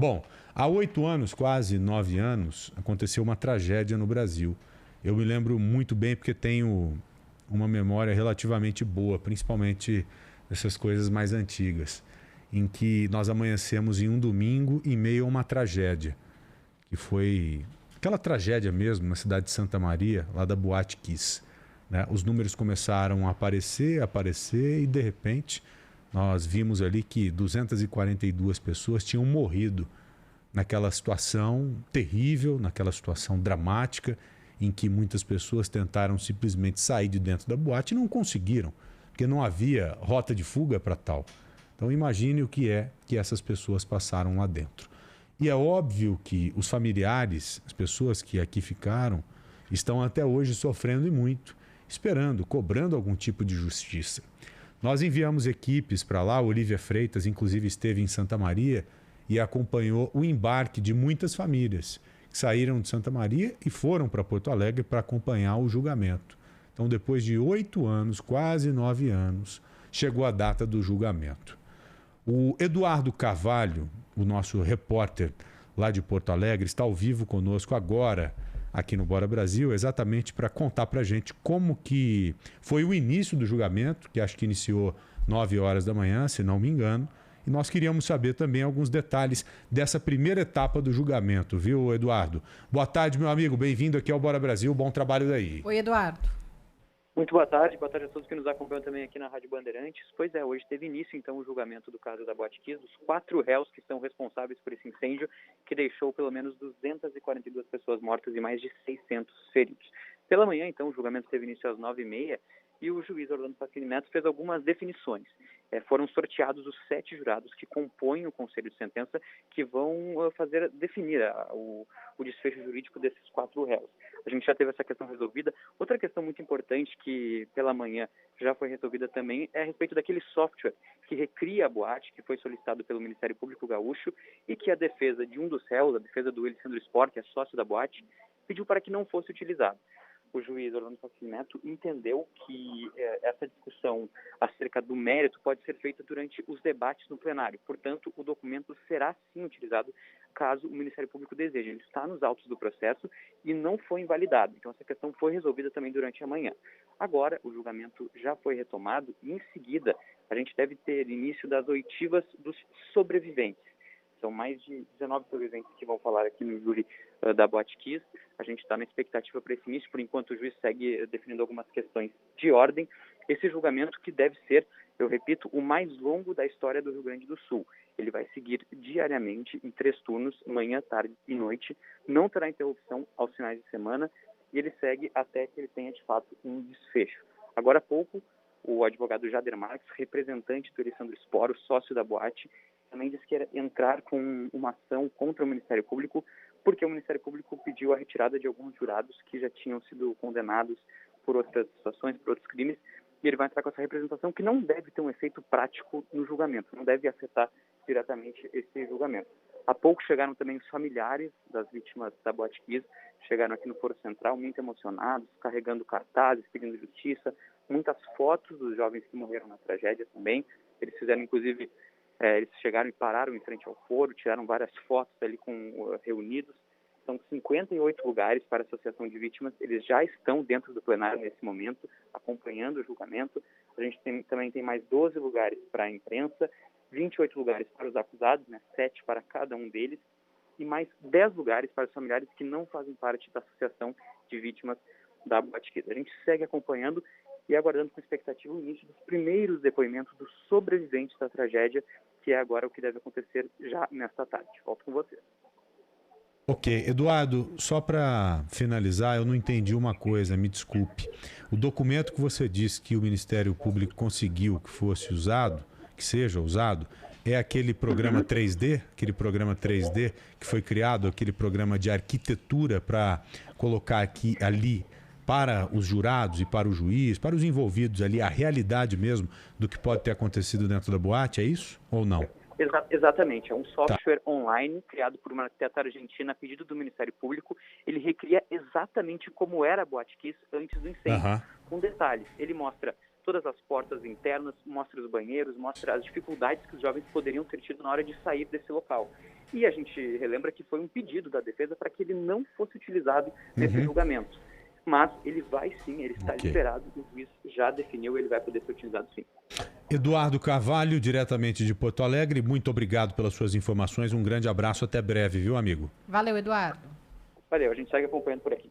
Bom, há 8 anos, quase 9 anos, aconteceu uma tragédia no Brasil. Eu me lembro muito bem porque tenho uma memória relativamente boa, principalmente dessas coisas mais antigas, em que nós amanhecemos em um domingo em meio a uma tragédia, que foi aquela tragédia mesmo na cidade de Santa Maria, lá da Boate Kiss, né? Os números começaram a aparecer e de repente nós vimos ali que 242 pessoas tinham morrido naquela situação terrível, naquela situação dramática, em que muitas pessoas tentaram simplesmente sair de dentro da boate e não conseguiram, porque não havia rota de fuga para tal. Então imagine o que é que essas pessoas passaram lá dentro. E é óbvio que os familiares, as pessoas que aqui ficaram, estão até hoje sofrendo e muito, esperando, cobrando algum tipo de justiça. Nós enviamos equipes para lá, Olívia Freitas, inclusive, esteve em Santa Maria e acompanhou o embarque de muitas famílias que saíram de Santa Maria e foram para Porto Alegre para acompanhar o julgamento. Então, depois de 8 anos, quase 9 anos, chegou a data do julgamento. O Eduardo Carvalho, o nosso repórter lá de Porto Alegre, está ao vivo conosco agora, aqui no Bora Brasil, exatamente para contar para a gente como que foi o início do julgamento, que acho que iniciou 9 horas da manhã, se não me engano. E nós queríamos saber também alguns detalhes dessa primeira etapa do julgamento, viu, Eduardo? Boa tarde, meu amigo. Bem-vindo aqui ao Bora Brasil. Bom trabalho daí. Oi, Eduardo. Muito boa tarde a todos que nos acompanham também aqui na Rádio Bandeirantes. Pois é, hoje teve início então o julgamento do caso da Boate Kiss, dos 4 réus que são responsáveis por esse incêndio que deixou pelo menos 242 pessoas mortas e mais de 600 feridos. Pela manhã, então, o julgamento teve início às 9h30 e o juiz Orlando Facchini Neto fez algumas definições. Foram sorteados os 7 jurados que compõem o conselho de sentença que vão definir o desfecho jurídico desses 4 réus. A gente já teve essa questão resolvida. Outra questão muito importante que pela manhã já foi resolvida também é a respeito daquele software que recria a boate, que foi solicitado pelo Ministério Público Gaúcho e que a defesa de um dos réus, a defesa do Elisandro Spor, que é sócio da boate, pediu para que não fosse utilizado. O juiz Orlando Facchini Neto entendeu que essa discussão acerca do mérito pode ser feita durante os debates no plenário. Portanto, o documento será sim utilizado caso o Ministério Público deseje. Ele está nos autos do processo e não foi invalidado. Então, essa questão foi resolvida também durante a manhã. Agora, o julgamento já foi retomado e, em seguida, a gente deve ter início das oitivas dos sobreviventes. São mais de 19 sobreviventes que vão falar aqui no júri da Boate Kiss. A gente está na expectativa para esse início, por enquanto o juiz segue definindo algumas questões de ordem. Esse julgamento que deve ser, eu repito, o mais longo da história do Rio Grande do Sul. Ele vai seguir diariamente em 3 turnos, manhã, tarde e noite. Não terá interrupção aos finais de semana e ele segue até que ele tenha, de fato, um desfecho. Agora há pouco, o advogado Jader Marques, representante do Elisandro Spor, sócio da boate, também disse que ia entrar com uma ação contra o Ministério Público, porque o Ministério Público pediu a retirada de alguns jurados que já tinham sido condenados por outras situações, por outros crimes, e ele vai entrar com essa representação que não deve ter um efeito prático no julgamento, não deve afetar diretamente esse julgamento. Há pouco chegaram também os familiares das vítimas da Boate Kiss, chegaram aqui no Foro Central muito emocionados, carregando cartazes, pedindo justiça, muitas fotos dos jovens que morreram na tragédia também. Eles fizeram, inclusive, eles chegaram e pararam em frente ao foro, tiraram várias fotos ali reunidos. São 58 lugares para a Associação de Vítimas. Eles já estão dentro do plenário nesse momento, acompanhando o julgamento. A gente também tem mais 12 lugares para a imprensa, 28 lugares para os acusados, 7 para cada um deles, e mais 10 lugares para os familiares que não fazem parte da Associação de Vítimas da Boate Kiss. A gente segue acompanhando e aguardando com expectativa o início dos primeiros depoimentos dos sobreviventes da tragédia, que é agora o que deve acontecer já nesta tarde. Volto com você. Ok, Eduardo, só para finalizar, eu não entendi uma coisa, me desculpe. O documento que você disse que o Ministério Público conseguiu que fosse usado, que seja usado, é aquele programa 3D, aquele programa 3D que foi criado, aquele programa de arquitetura para colocar ali para os jurados e para o juiz, para os envolvidos ali, a realidade mesmo do que pode ter acontecido dentro da boate, é isso ou não? Exatamente, é um software online criado por uma arquiteta argentina a pedido do Ministério Público. Ele recria exatamente como era a Boate Kiss antes do incêndio, com detalhes. Ele mostra todas as portas internas, mostra os banheiros, mostra as dificuldades que os jovens poderiam ter tido na hora de sair desse local. E a gente relembra que foi um pedido da defesa para que ele não fosse utilizado nesse julgamento. Mas ele vai sim, ele está liberado, o juiz já definiu, ele vai poder ser utilizado sim. Eduardo Carvalho, diretamente de Porto Alegre, muito obrigado pelas suas informações, um grande abraço, até breve, viu, amigo? Valeu, Eduardo. Valeu, a gente segue acompanhando por aqui.